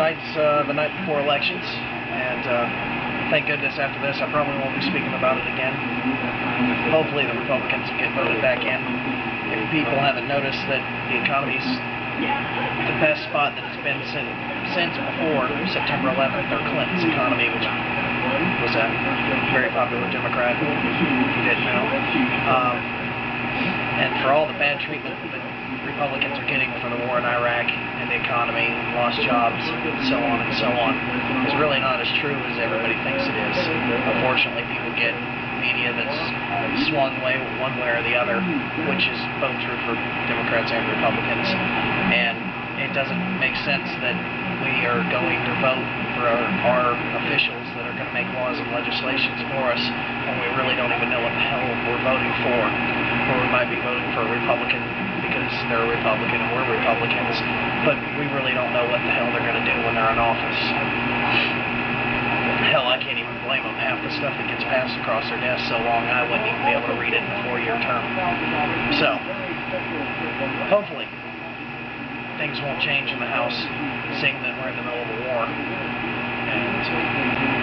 tonight's the night before elections, and thank goodness after this I probably won't be speaking about it again. Hopefully the Republicans will get voted back in. If people haven't noticed that the economy's the best spot that it's been since before September 11th, or Clinton's economy, which was a very popular Democrat, if you didn't know. And for all the bad treatment that Republicans are getting for the war in Iraq and the economy, lost jobs, and so on, is really not as true as everybody thinks it is. Unfortunately, people get media that's swung one way or the other, which is both true for Democrats and Republicans. And it doesn't make sense that we are going to vote for our officials that are going to make laws and legislations for us when we really don't even know what the hell we're voting for. Or we might be voting for a Republican because they're a Republican and we're Republicans, but we really don't know what the hell they're going to do when they're in office. Hell, I can't even blame them. Half the stuff that gets passed across their desk so long I wouldn't even be able to read it in a 4-year term. So, hopefully, things won't change in the House, seeing that we're in the middle of a war. And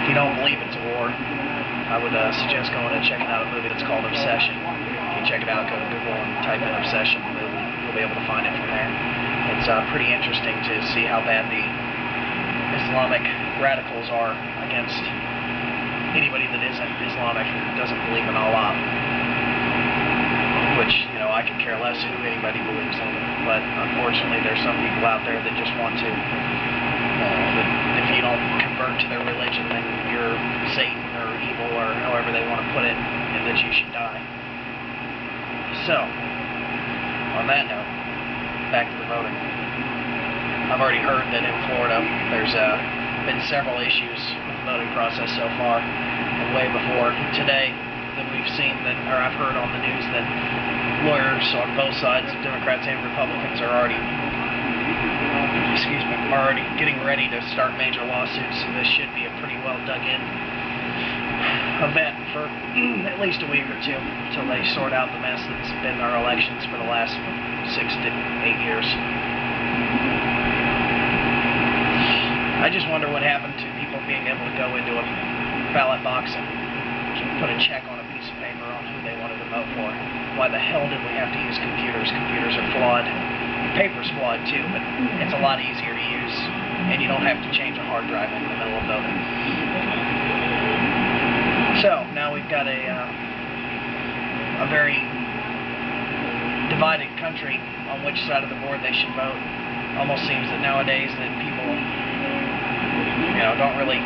if you don't believe it's a war, I would suggest going and checking out a movie that's called Obsession. If you check it out, go to Google and type in Obsession movie. You'll be able to find it from there. It's pretty interesting to see how bad the Islamic radicals are against anybody that isn't Islamic and doesn't believe in Allah. Which, you know, I could care less who anybody believes in. But unfortunately, there's some people out there that just want to. That if you don't convert to their religion, then you're Satan or evil or however they want to put it, and that you should die. So, on that note, back to the voting. I've already heard that in Florida there's been several issues with the voting process so far, and way before today that we've seen that, or I've heard on the news that lawyers on both sides, Democrats and Republicans, are already getting ready to start major lawsuits. So this should be a pretty well dug in event for at least a week or two until they sort out the mess that's been our elections for the last 6 to 8 years. I just wonder what happened to people being able to go into a ballot box and put a check on a piece of paper on who they wanted to vote for. Why the hell did we have to use computers? Computers are flawed. Paper's flawed too, but it's a lot easier to use, and you don't have to change a hard drive in the middle of voting. So, now we've got a very divided country on which side of the board they should vote. Almost seems that nowadays that people, you know, don't really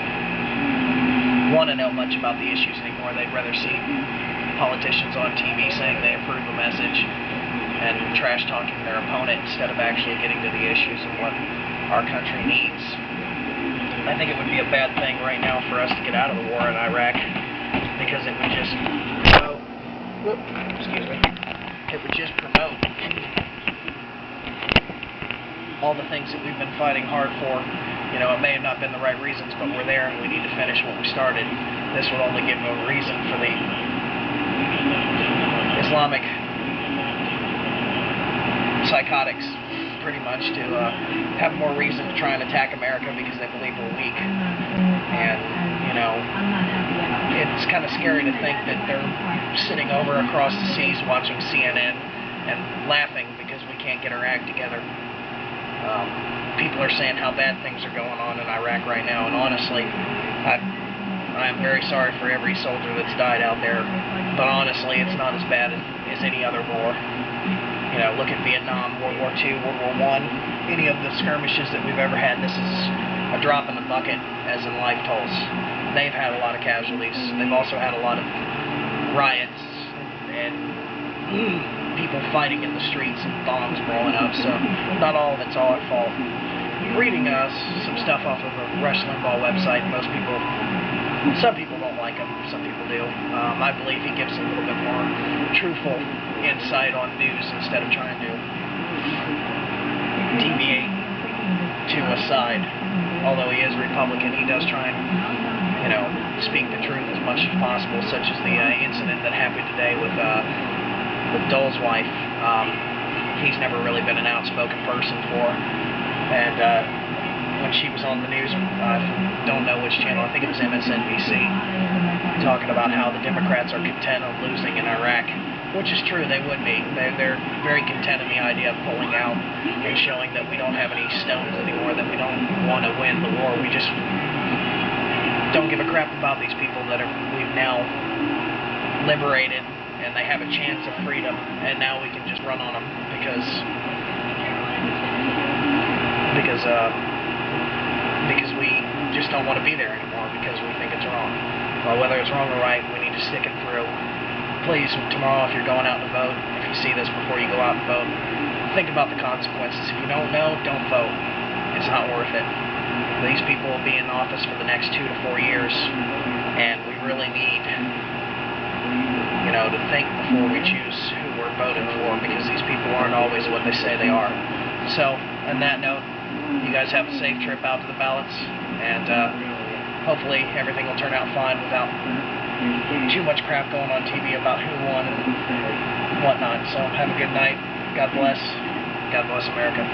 want to know much about the issues anymore. They'd rather see politicians on TV saying they approve a message and trash talking their opponent instead of actually getting to the issues and what our country needs. I think it would be a bad thing right now for us to get out of the war in Iraq, because it would just promote, it would just promote all the things that we've been fighting hard for. You know, it may have not been the right reasons, but we're there and we need to finish what we started. This would only give a reason for the Islamic psychotics, pretty much, to have more reason to try and attack America because they believe we're weak. And, you know, it's kind of scary to think that they're sitting over across the seas watching CNN and laughing because we can't get our act together. People are saying how bad things are going on in Iraq right now, and honestly, I am very sorry for every soldier that's died out there, but honestly, it's not as bad as any other war. You know, look at Vietnam, World War II, World War I, any of the skirmishes that we've ever had. This is a drop in the bucket, as in life tolls. They've had a lot of casualties. They've also had a lot of riots and people fighting in the streets and bombs blowing up, so not all of it's all our fault. Reading some stuff off of a Rush Limbaugh website, some people don't like him, some people do. I believe he gives a little bit more truthful insight on news instead of trying to deviate to a side. Although he is Republican, he does try and, you know, speak the truth as much as possible, such as the incident that happened today with Dole's wife. He's never really been an outspoken person for, and when she was on the news, I don't know which channel, I think it was MSNBC, talking about how the Democrats are content on losing in Iraq, which is true, they would be. They're very content in the idea of pulling out and showing that we don't have any stones anymore, that we don't want to win the war. We just don't give a crap about these people that we've now liberated, and they have a chance of freedom, and now we can just run on them because we just don't want to be there anymore because we think it's wrong. Well, whether it's wrong or right, we need to stick it through. Please, tomorrow, if you're going out to vote, if you see this before you go out and vote, think about the consequences. If you don't know, don't vote. It's not worth it. These people will be in office for the next 2 to 4 years, and we really need, to think before we choose who we're voting for, because these people aren't always what they say they are. So, on that note, you guys have a safe trip out to the ballots, and hopefully everything will turn out fine without too much crap going on TV about who won and whatnot. So, have a good night. God bless. God bless America.